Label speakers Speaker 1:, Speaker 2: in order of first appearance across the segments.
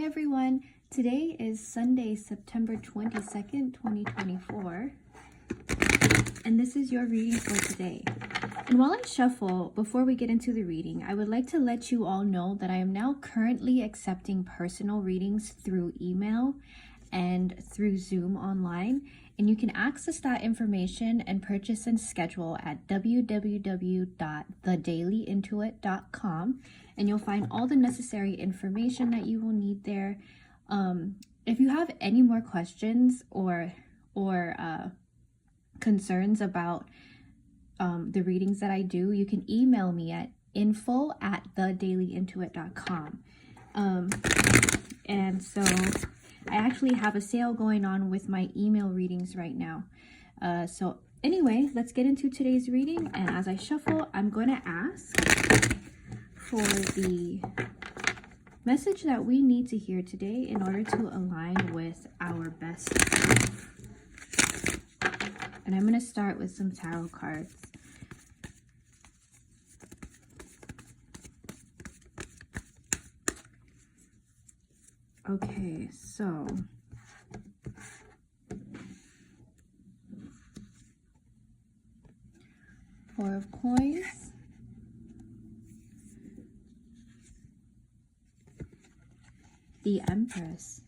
Speaker 1: Hi everyone, today is Sunday, September 22nd, 2024, and this is your reading for today. And while I shuffle, before we get into the reading, I would like to let you all know that I am now currently accepting personal readings through email and through Zoom online, and you can access that information and purchase and schedule at www.thedailyintuit.com, and you'll find all the necessary information that you will need there. If you have any more questions or concerns about the readings that I do, you can email me at info@thedailyintuit.com. And so I actually have a sale going on with my email readings right now. So anyway, let's get into today's reading. And as I shuffle, I'm going to ask for the message that we need to hear today in order to align with our best self. And I'm going to start with some tarot cards. Okay, so Four of Coins, the Empress,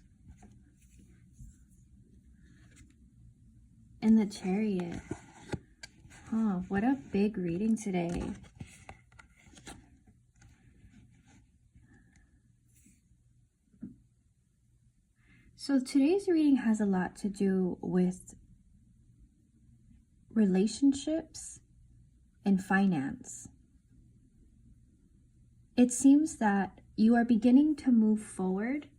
Speaker 1: and the Chariot. What a big reading today. So today's reading has a lot to do with relationships and finance. It seems that you are beginning to move forward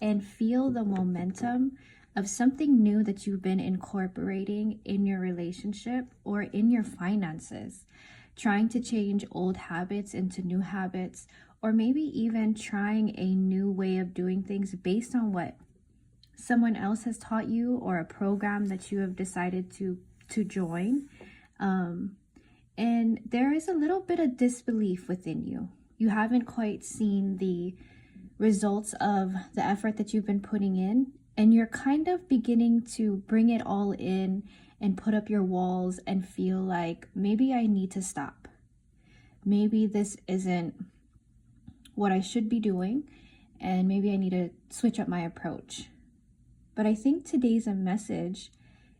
Speaker 1: and feel the momentum of something new that you've been incorporating in your relationship or in your finances, trying to change old habits into new habits, or maybe even trying a new way of doing things based on what someone else has taught you or a program that you have decided to join. And there is a little bit of disbelief within you. You haven't quite seen the results of the effort that you've been putting in, and you're kind of beginning to bring it all in and put up your walls and feel like maybe I need to stop. Maybe this isn't what I should be doing, and maybe I need to switch up my approach. But I think today's message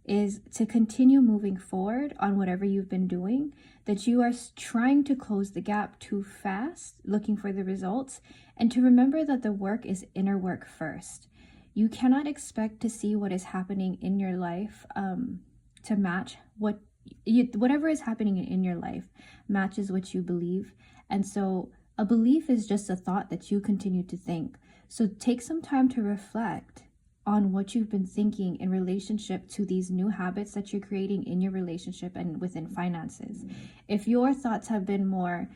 Speaker 1: is to continue moving forward on whatever you've been doing, that you are trying to close the gap too fast, looking for the results, and to remember that the work is inner work first. You cannot expect to see what is happening in your life to match whatever is happening in your life matches what you believe. And so a belief is just a thought that you continue to think. So take some time to reflect on what you've been thinking in relationship to these new habits that you're creating in your relationship and within finances. If your thoughts have been more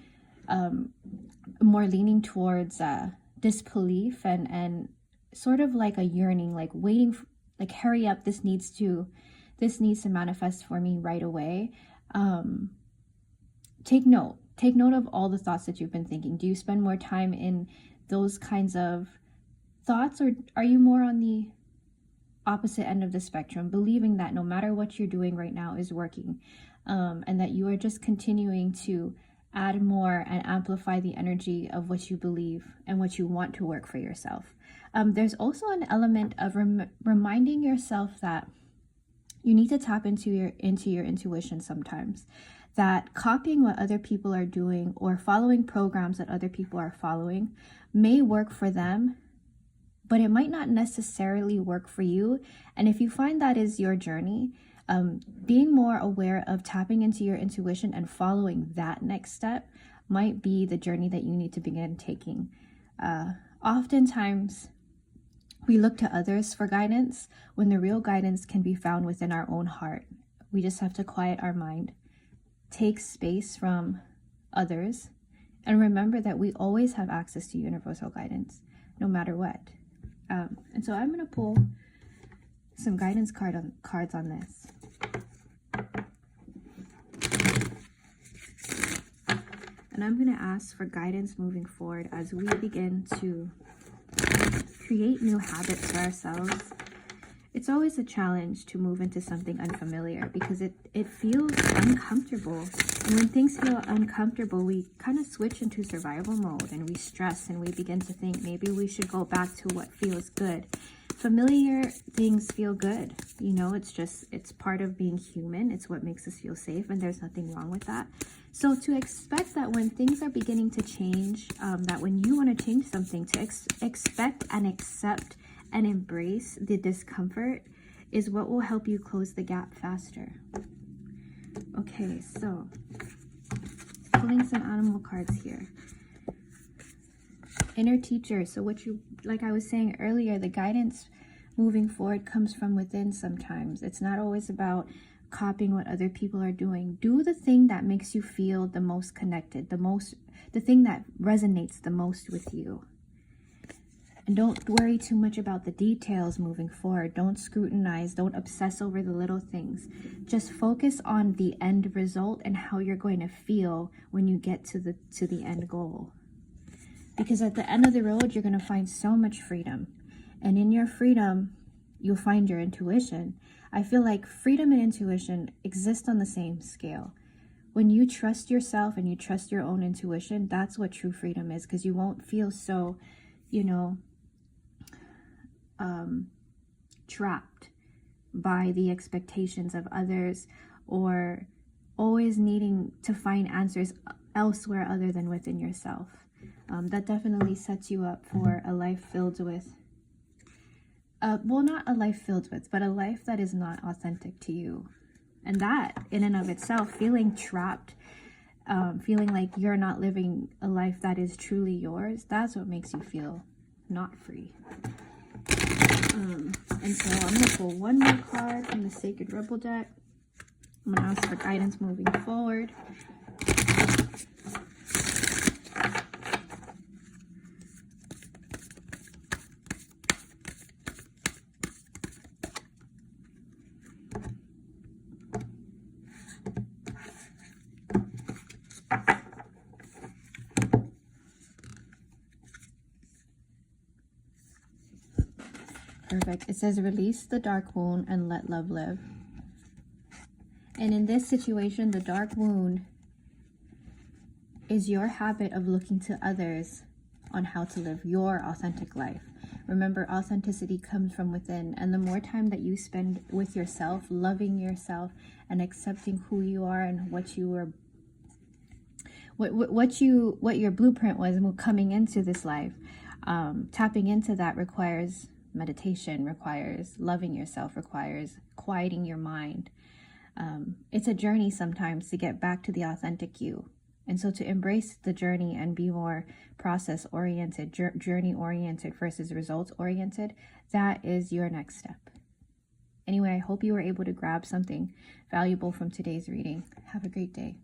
Speaker 1: leaning towards disbelief and sort of like a yearning, like waiting, like hurry up, this needs to manifest for me right away. Take note of all the thoughts that you've been thinking. Do you spend more time in those kinds of thoughts, or are you more on the opposite end of the spectrum, believing that no matter what you're doing right now is working, and that you are just continuing to add more and amplify the energy of what you believe and what you want to work for yourself? There's also an element of reminding yourself that you need to tap into your intuition sometimes, that copying what other people are doing or following programs that other people are following may work for them, but it might not necessarily work for you. And if you find that is your journey, being more aware of tapping into your intuition and following that next step might be the journey that you need to begin taking. Oftentimes, we look to others for guidance when the real guidance can be found within our own heart. We just have to quiet our mind, take space from others, and remember that we always have access to universal guidance, no matter what. And so I'm going to pull some guidance cards on this. And I'm going to ask for guidance moving forward as we begin to create new habits for ourselves, it's always a challenge to move into something unfamiliar because it feels uncomfortable. And when things feel uncomfortable, we kind of switch into survival mode and we stress and we begin to think maybe we should go back to what feels good. Familiar things feel good. You know, it's part of being human. It's what makes us feel safe, and there's nothing wrong with that. So to expect that when things are beginning to change, that when you want to change something, to expect and accept and embrace the discomfort is what will help you close the gap faster. Okay, so pulling some animal cards here. Inner teacher. So what you, like I was saying earlier, the guidance moving forward comes from within sometimes. It's not always about copying what other people are doing. Do the thing that makes you feel the most connected, the thing that resonates the most with you. And don't worry too much about the details moving forward. Don't scrutinize, don't obsess over the little things. Just focus on the end result and how you're going to feel when you get to the end goal. Because at the end of the road, you're going to find so much freedom. And in your freedom, you'll find your intuition. I feel like freedom and intuition exist on the same scale. When you trust yourself and you trust your own intuition, that's what true freedom is, because you won't feel so, trapped by the expectations of others or always needing to find answers elsewhere other than within yourself. That definitely sets you up for a life filled with, not a life filled with, but a life that is not authentic to you. And that, in and of itself, feeling trapped, feeling like you're not living a life that is truly yours, that's what makes you feel not free. And so I'm going to pull one more card from the Sacred Rebel deck. I'm going to ask for guidance moving forward. Perfect. It says release the dark wound and let love live. And in this situation, the dark wound is your habit of looking to others on how to live your authentic life. Remember, authenticity comes from within, and the more time that you spend with yourself, loving yourself and accepting who you are and what you were, what your blueprint was coming into this life, tapping into that requires meditation, requires loving yourself, requires quieting your mind. It's a journey sometimes to get back to the authentic you. And so to embrace the journey and be more process-oriented, journey-oriented versus results-oriented, that is your next step. Anyway, I hope you were able to grab something valuable from today's reading. Have a great day.